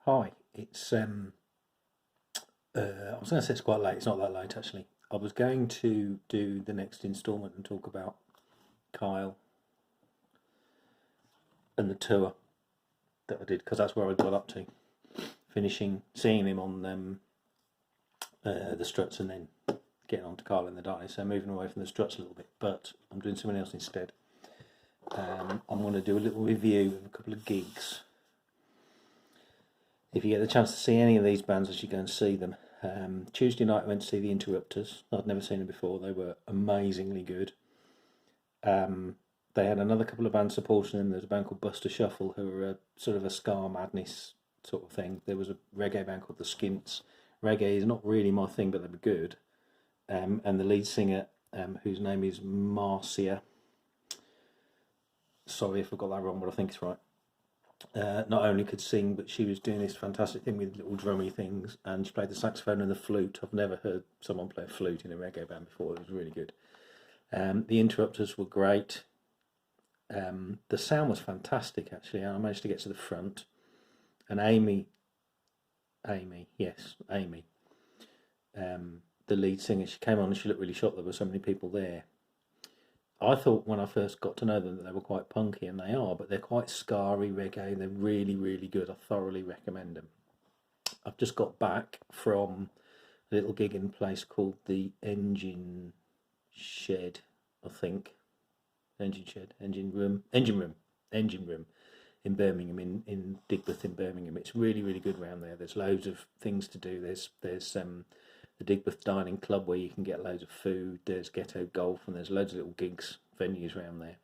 Hi, it's I was going to say it's quite late. It's not that late actually. I was going to do the next instalment and talk about Kyle and the tour that I did because that's where I got up to, finishing seeing him on the Struts and then getting on to Kyle and the Darkness. So moving away from the Struts a little bit, but I'm doing something else instead. I'm going to do a little review of a couple of gigs. If you get the chance to see any of these bands, I should go and see them. Tuesday night I went to see the Interrupters. I'd never seen them before. They were amazingly good. They had another couple of bands supporting them. There's a band called Buster Shuffle, who were a sort of a ska madness sort of thing. There was a reggae band called the Skints. Reggae is not really my thing, but they were good. And the lead singer, whose name is Marcia. Sorry if I got that wrong, but I think it's right. Not only could sing, but she was doing this fantastic thing with little drummy things, and she played the saxophone and the flute. I've never heard someone play a flute in a reggae band before. It was really good. The Interrupters were great. The sound was fantastic, actually. I managed to get to the front, and Amy, the lead singer, she came on and she looked really shocked there were so many people there. I thought when I first got to know them that they were quite punky, and they are, but they're quite scarry reggae. They're really, really good. I thoroughly recommend them. I've just got back from a little gig in a place called the Engine Shed, I think. Engine Room in Birmingham, in Digbeth in Birmingham. It's really, really good round there. There's loads of things to do. There's the Digbeth Dining Club where you can get loads of food. There's Ghetto Golf, and there's loads of little gigs, venues around there.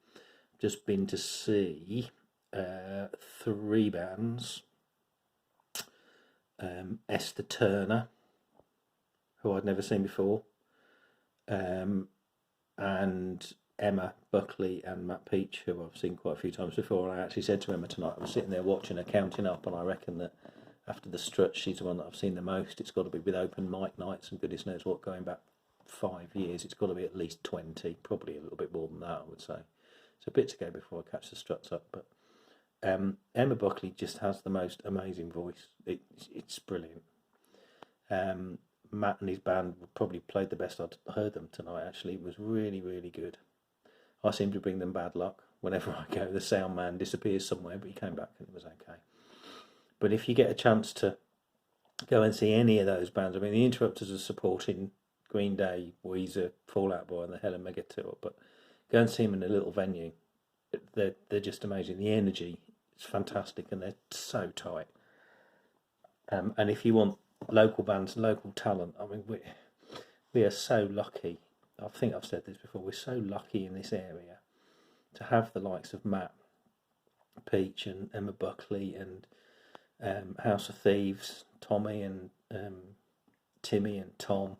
Just been to see three bands. Esther Turner, who I'd never seen before, and Emma Buckley and Matt Peach, who I've seen quite a few times before. And I actually said to Emma tonight, I was sitting there watching her counting up, and I reckon that after the Struts, she's the one that I've seen the most. It's got to be with open mic nights and goodness knows what, going back 5 years. It's got to be at least 20, probably a little bit more than that, I would say. It's a bit to go before I catch the Struts up, but Emma Buckley just has the most amazing voice. It's brilliant. Matt and his band probably played the best I'd heard them tonight, actually. It was really, really good. I seem to bring them bad luck. Whenever I go, the sound man disappears somewhere, but he came back and it was okay. But if you get a chance to go and see any of those bands, I mean, the Interrupters are supporting Green Day, Weezer, Fall Out Boy, and the Helen Mega Tour, but go and see them in a little venue. They're just amazing. The energy is fantastic, and they're so tight. And if you want local bands and local talent, I mean, we are so lucky. I think I've said this before. We're so lucky in this area to have the likes of Matt Peach and Emma Buckley and House of Thieves, Tommy and Timmy and Tom,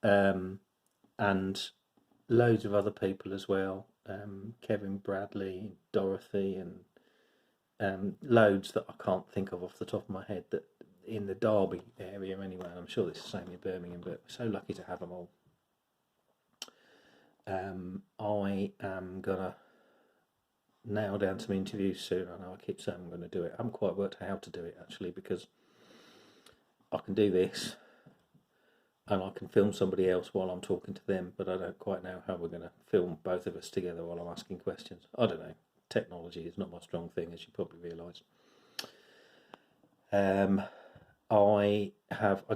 and loads of other people as well. Kevin Bradley, Dorothy, and loads that I can't think of off the top of my head, that in the Derby area anyway. And I'm sure it's the same in Birmingham, but we're so lucky to have them all. I am gonna nail down some interviews soon. I know I keep saying I'm going to do it. I haven't quite worked out how to do it actually, because I can do this and I can film somebody else while I'm talking to them, but I don't quite know how we're going to film both of us together while I'm asking questions. I don't know. Technology is not my strong thing, as you probably realise. I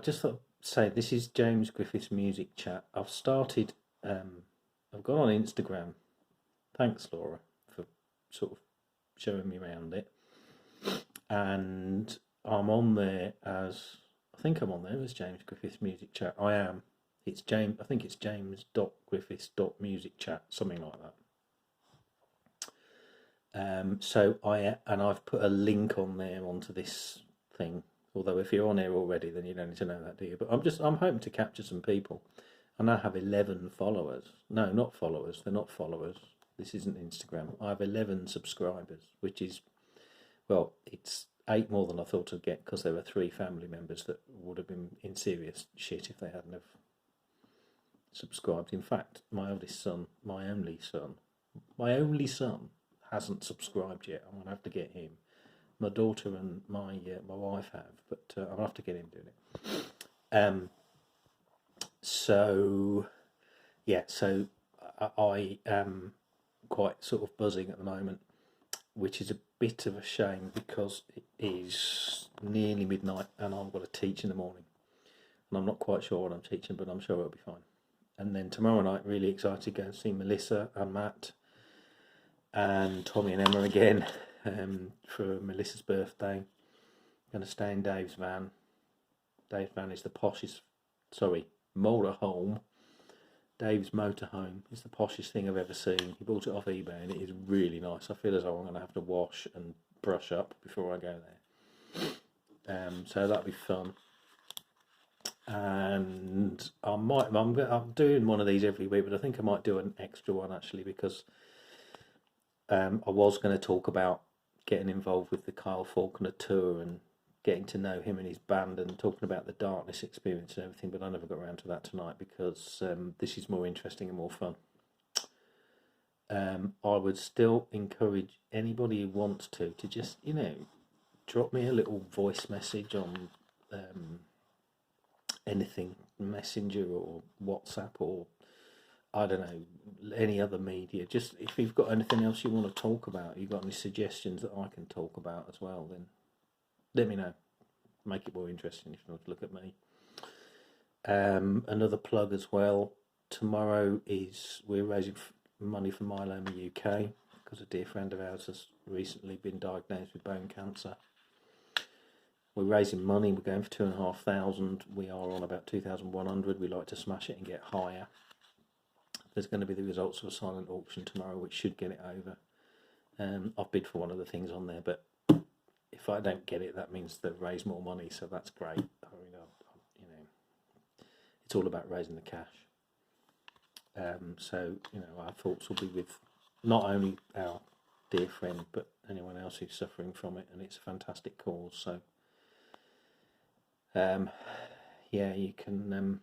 just thought to say, this is James Griffiths Music Chat. I've started, I've gone on Instagram. Thanks, Laura, for sort of showing me around it. And I'm on there as, I think I'm on there as James Griffiths Music Chat. I am. It's James, I think it's james.griffiths.musicchat, something like that. I've put a link on there onto this thing. Although if you're on here already, then you don't need to know that, do you? But I'm hoping to capture some people. I now have 11 followers. No, not followers. They're not followers. This isn't Instagram. I have 11 subscribers, which is, well, it's 8 more than I thought I'd get, because there were 3 family members that would have been in serious shit if they hadn't have subscribed. In fact, my eldest son, my only son, hasn't subscribed yet. I'm going to have to get him. my daughter and my wife have, but I'll have to get him doing it. So yeah, so I am quite sort of buzzing at the moment, which is a bit of a shame because it is nearly midnight and I've got to teach in the morning, and I'm not quite sure what I'm teaching, but I'm sure it'll be fine. And then tomorrow night, really excited to go and see Melissa and Matt and Tommy and Emma again for Melissa's birthday. Going to stay in Dave's van. Dave's van is the poshest, motorhome. Dave's motorhome is the poshest thing I've ever seen. He bought it off eBay and it is really nice. I feel as though I'm going to have to wash and brush up before I go there. So that'll be fun. And I'm doing one of these every week, but I think I might do an extra one actually, because I was going to talk about getting involved with the Kyle Faulkner tour and getting to know him and his band and talking about the Darkness experience and everything, but I never got around to that tonight because this is more interesting and more fun. I would still encourage anybody who wants to just, drop me a little voice message on anything, Messenger or WhatsApp or I don't know, any other media. Just if you've got anything else you want to talk about, you've got any suggestions that I can talk about as well, then let me know. Make it more interesting if you want to look at me. Another plug as well. Tomorrow we're raising money for Myeloma UK because a dear friend of ours has recently been diagnosed with bone cancer. We're raising money. We're going for 2,500. We are on about 2,100. We like to smash it and get higher. There's going to be the results of a silent auction tomorrow, which should get it over. I've bid for one of the things on there, but if I don't get it, that means they've raised more money, so that's great. I mean, it's all about raising the cash. So our thoughts will be with not only our dear friend, but anyone else who's suffering from it, and it's a fantastic cause. So, you can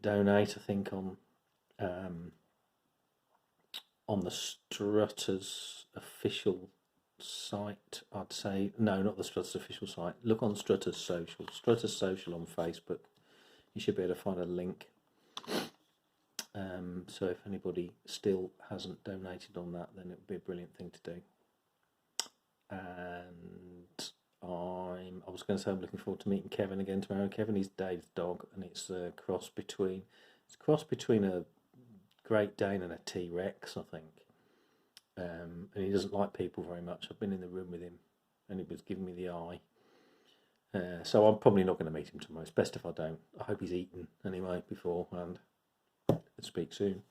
donate. I think on the Strutters official site. I'd say no, not the Strutters official site. Look on Strutters Social. Strutters Social on Facebook. You should be able to find a link. So if anybody still hasn't donated on that, then it would be a brilliant thing to do. And I was going to say I'm looking forward to meeting Kevin again tomorrow. Kevin is Dave's dog, and it's a cross between a Great Dane and a T-Rex, I think. And he doesn't like people very much. I've been in the room with him, and he was giving me the eye. So I'm probably not going to meet him tomorrow. It's best if I don't. I hope he's eaten anyway beforehand. Let's speak soon.